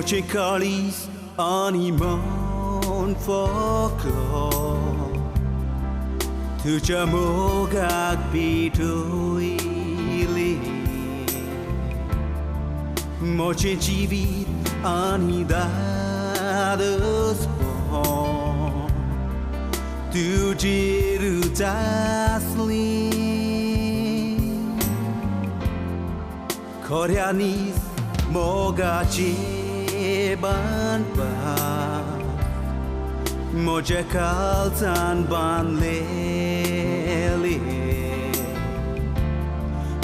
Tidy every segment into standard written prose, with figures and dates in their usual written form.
Moche Carlis animon folklore Tu chamogak bitoili Moche jivit anidados pon Tu jiru tasli Koreanis mogachi ban ba Moje kaltan ban lele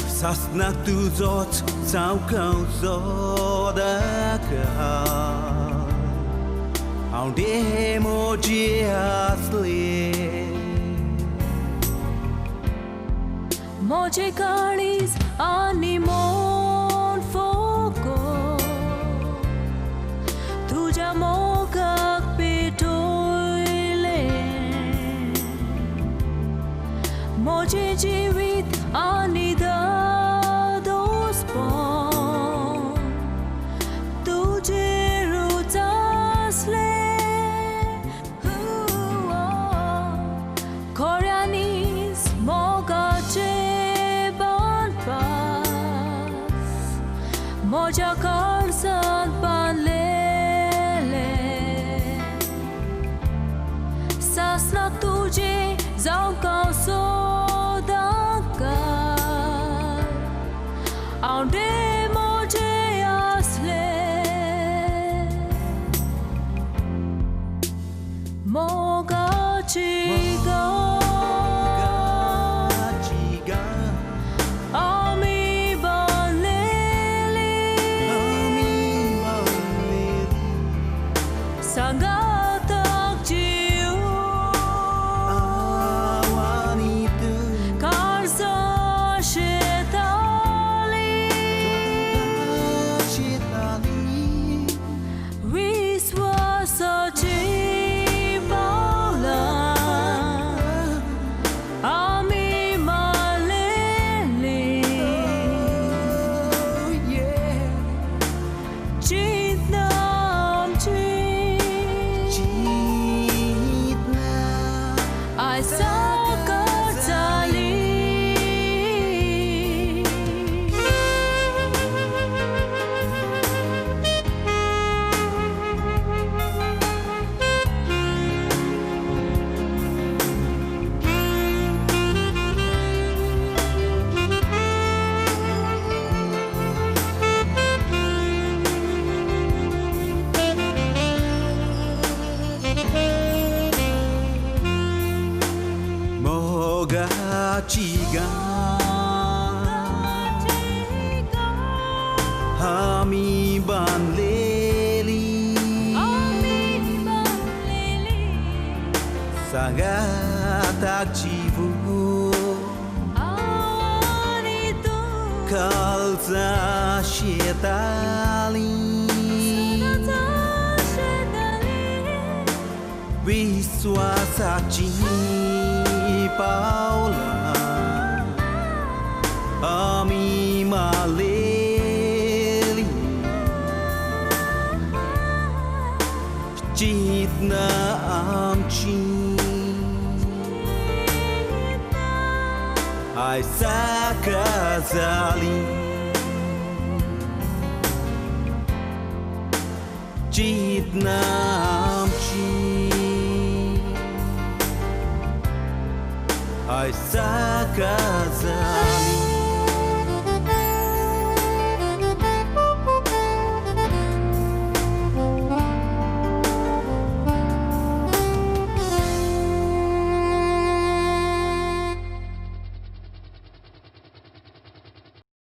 Sasnak tu zot sau kau zodaka Au de moje asle Moje Carlis animon foco Tuja mogak bitoile Moje jivit anidados pon Tuje rutasle Koreanis mogache Moja karsan ban lele Sasnak tuje zau kau sodakar Aunde moje asle Moga chiga Sangatak jiu Awanitu Karsa shetali Wiswasa chibala Ami malili Chitnam I saw Katali Chiga Hami ban leli Sangatak jivu Kalza shetali Wiswasa paula Ami maleli Chitna amchi Ai sakazali Chitna amchi Ai sakazali